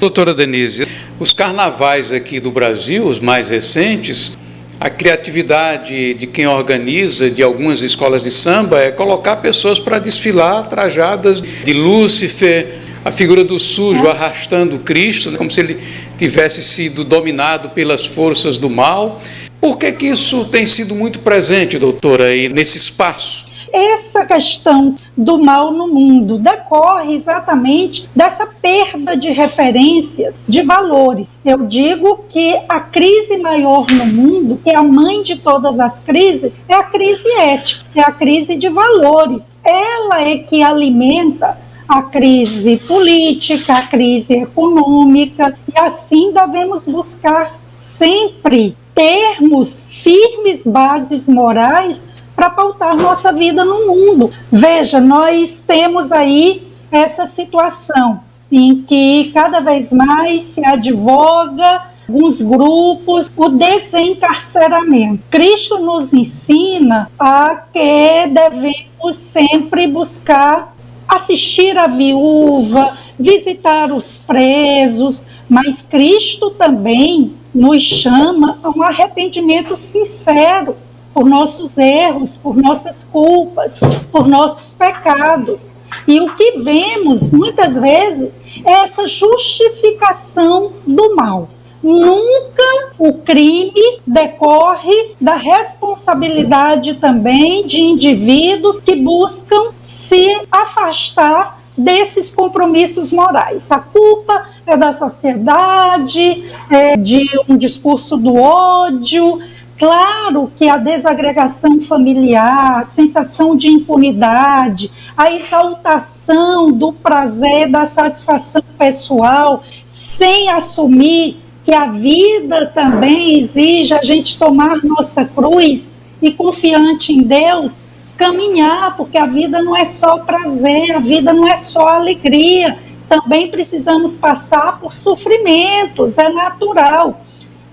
Doutora Denise, os carnavais aqui do Brasil, os mais recentes, a criatividade de quem organiza, de algumas escolas de samba, é colocar pessoas para desfilar trajadas de Lúcifer, a figura do sujo arrastando Cristo, como se ele tivesse sido dominado pelas forças do mal. Por que isso tem sido muito presente, doutora, aí nesse espaço? Essa questão do mal no mundo decorre exatamente dessa perda de referências, de valores. Eu digo que a crise maior no mundo, que é a mãe de todas as crises, é a crise ética, é a crise de valores. Ela é que alimenta a crise política, a crise econômica, e assim devemos buscar sempre termos firmes, bases morais, para pautar nossa vida no mundo. Veja, nós temos aí essa situação em que cada vez mais se advoga alguns grupos o desencarceramento. Cristo nos ensina a que devemos sempre buscar assistir a viúva, visitar os presos, mas Cristo também nos chama a um arrependimento sincero por nossos erros, por nossas culpas, por nossos pecados. E o que vemos, muitas vezes, é essa justificação do mal. Nunca o crime decorre da responsabilidade também de indivíduos que buscam se afastar desses compromissos morais. A culpa é da sociedade, é de um discurso do ódio. Claro que a desagregação familiar, a sensação de impunidade, a exaltação do prazer, da satisfação pessoal, sem assumir que a vida também exige a gente tomar nossa cruz e, confiante em Deus, caminhar, porque a vida não é só prazer, a vida não é só alegria, também precisamos passar por sofrimentos, é natural.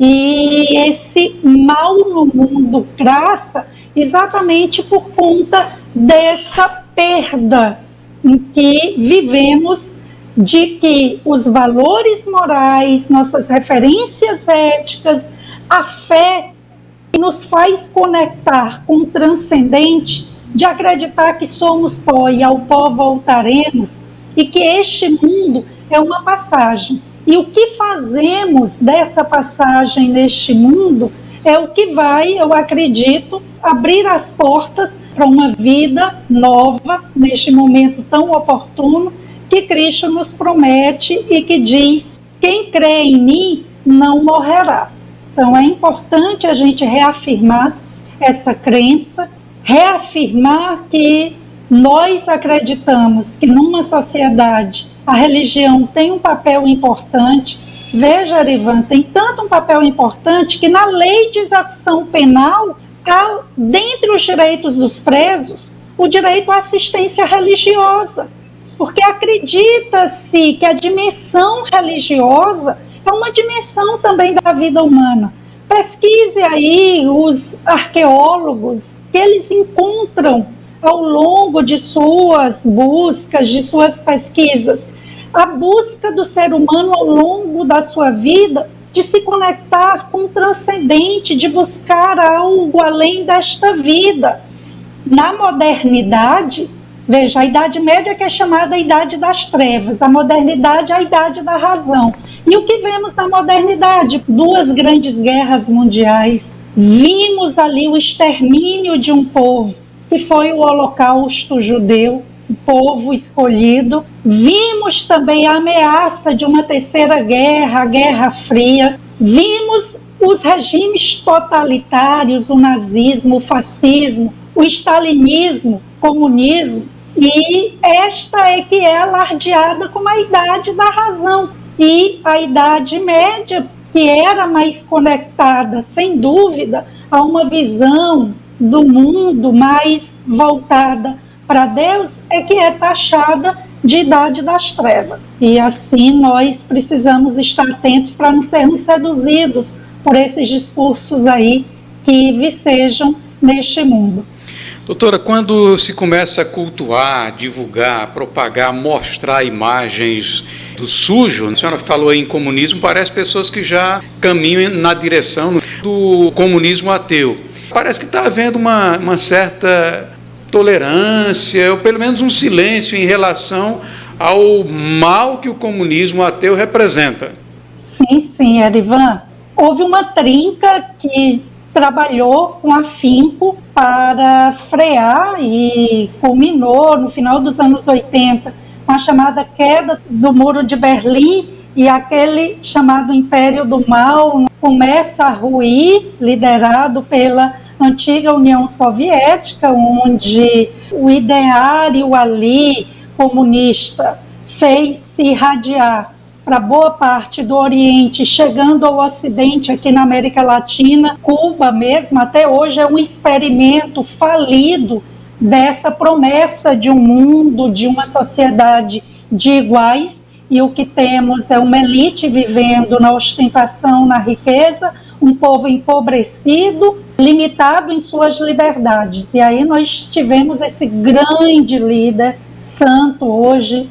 E esse mal no mundo graça exatamente por conta dessa perda em que vivemos, de que os valores morais, nossas referências éticas, a fé que nos faz conectar com o transcendente, de acreditar que somos pó e ao pó voltaremos, e que este mundo é uma passagem. E o que fazemos dessa passagem neste mundo é o que vai, eu acredito, abrir as portas para uma vida nova, neste momento tão oportuno, que Cristo nos promete e que diz: quem crê em mim não morrerá. Então é importante a gente reafirmar essa crença, reafirmar que nós acreditamos que numa sociedade a religião tem um papel importante. Veja, Arivan, tem tanto um papel importante que na lei de execução penal, dentre os direitos dos presos, o direito à assistência religiosa, porque acredita-se que a dimensão religiosa é uma dimensão também da vida humana. Pesquise aí os arqueólogos, que eles encontram ao longo de suas buscas, de suas pesquisas, a busca do ser humano ao longo da sua vida de se conectar com o transcendente, de buscar algo além desta vida. Na modernidade, veja, a Idade Média que é chamada a Idade das Trevas, a modernidade é a Idade da Razão. E o que vemos na modernidade? 2 grandes guerras mundiais. Vimos ali o extermínio de um povo, que foi o Holocausto judeu, o povo escolhido. Vimos também a ameaça de uma terceira guerra, a Guerra Fria. Vimos os regimes totalitários, o nazismo, o fascismo, o stalinismo, o comunismo. E esta é que é alardeada como a Idade da Razão. E a Idade Média, que era mais conectada, sem dúvida, a uma visão do mundo mais voltada para Deus, é que é taxada de Idade das Trevas. E assim nós precisamos estar atentos para não sermos seduzidos por esses discursos aí que vicejam neste mundo. Doutora, quando se começa a cultuar, divulgar, propagar, mostrar imagens do sujo, a senhora falou em comunismo, parece pessoas que já caminham na direção do comunismo ateu. Parece que está havendo uma certa tolerância, ou pelo menos um silêncio em relação ao mal que o comunismo ateu representa. Sim, Erivan. Houve uma trinca que trabalhou com afinco para frear e culminou no final dos anos 80 com a chamada queda do Muro de Berlim, e aquele chamado Império do Mal começa a ruir, liderado pela antiga União Soviética, onde o ideário ali comunista fez se irradiar para boa parte do Oriente, chegando ao Ocidente, aqui na América Latina. Cuba mesmo, até hoje, é um experimento falido dessa promessa de um mundo, de uma sociedade de iguais, e o que temos é uma elite vivendo na ostentação, na riqueza, um povo empobrecido, limitado em suas liberdades. E aí nós tivemos esse grande líder, santo hoje,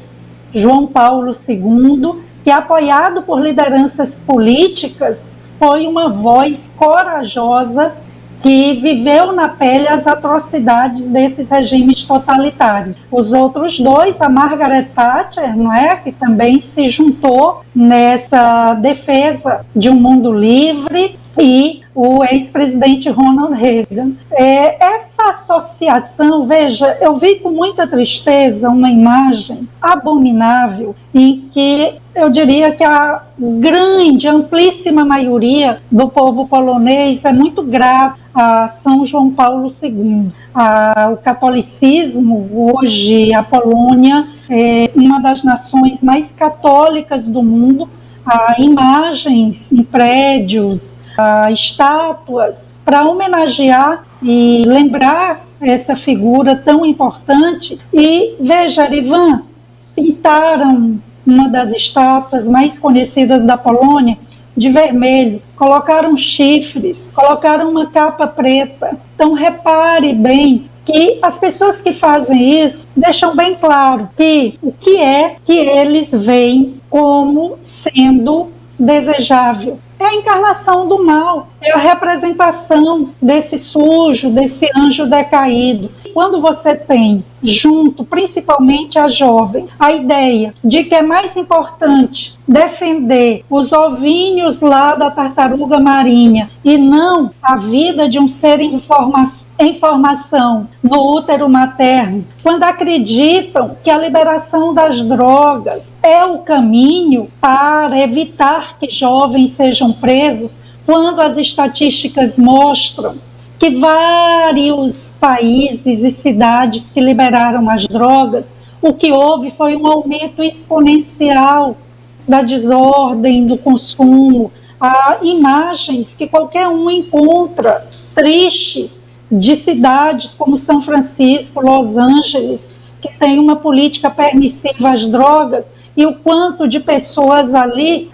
João Paulo II, que, apoiado por lideranças políticas, foi uma voz corajosa que viveu na pele as atrocidades desses regimes totalitários. Os outros dois, a Margaret Thatcher, não é, que também se juntou nessa defesa de um mundo livre, e o ex-presidente Ronald Reagan. Essa associação, veja, eu vi com muita tristeza uma imagem abominável em que eu diria que a grande, amplíssima maioria do povo polonês é muito grato a São João Paulo II. O catolicismo, hoje, a Polônia é uma das nações mais católicas do mundo. Há imagens em prédios, estátuas, para homenagear e lembrar essa figura tão importante. E veja, Erivan, pintaram uma das estátuas mais conhecidas da Polônia de vermelho, colocaram chifres, colocaram uma capa preta. Então repare bem que as pessoas que fazem isso deixam bem claro que o que é que eles veem como sendo desejável. É a encarnação do mal, é a representação desse sujo, desse anjo decaído. Quando você tem, junto principalmente a jovens, a ideia de que é mais importante defender os ovinhos lá da tartaruga marinha e não a vida de um ser em formação no útero materno, quando acreditam que a liberação das drogas é o caminho para evitar que jovens sejam presos, quando as estatísticas mostram que vários países e cidades que liberaram as drogas, o que houve foi um aumento exponencial da desordem, do consumo. Há imagens que qualquer um encontra tristes de cidades como São Francisco, Los Angeles, que tem uma política permissiva às drogas, e o quanto de pessoas ali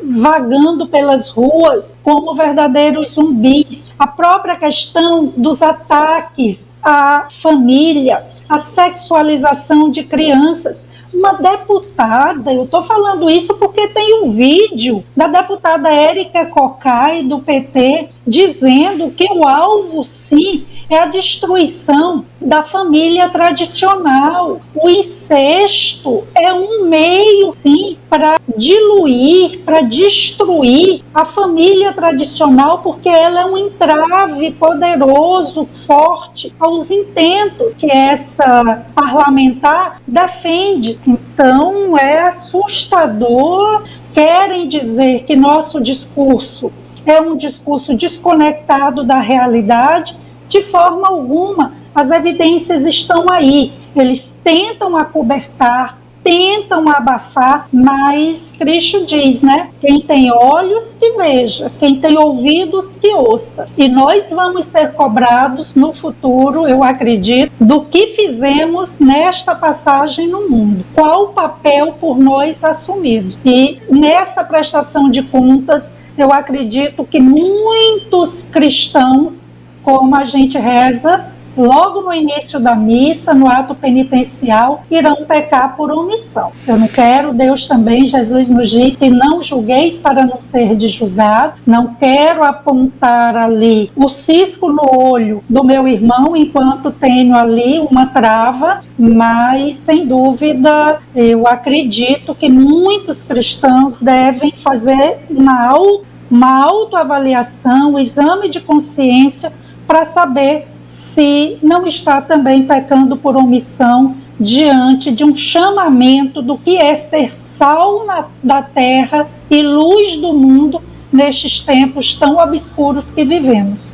vagando pelas ruas como verdadeiros zumbis. A própria questão dos ataques à família, a sexualização de crianças. Uma deputada, eu estou falando isso porque tem um vídeo da deputada Érica Cocai, do PT, dizendo que o alvo, sim, é a destruição da família tradicional. O incesto é um meio, sim, para diluir, para destruir a família tradicional, porque ela é um entrave poderoso, forte, aos intentos que essa parlamentar defende. Então, é assustador. Querem dizer que nosso discurso é um discurso desconectado da realidade. De forma alguma, as evidências estão aí. Eles tentam acobertar, tentam abafar, mas Cristo diz, né? Quem tem olhos, que veja. Quem tem ouvidos, que ouça. E nós vamos ser cobrados no futuro, eu acredito, do que fizemos nesta passagem no mundo. Qual o papel por nós assumidos? E nessa prestação de contas, eu acredito que muitos cristãos, como a gente reza logo no início da missa, no ato penitencial, irão pecar por omissão. Eu não quero, Deus também, Jesus nos diz que não julgueis para não ser julgado, não quero apontar ali o cisco no olho do meu irmão enquanto tenho ali uma trava, mas sem dúvida eu acredito que muitos cristãos devem fazer uma autoavaliação, um exame de consciência para saber se não está também pecando por omissão diante de um chamamento do que é ser sal da terra e luz do mundo nestes tempos tão obscuros que vivemos.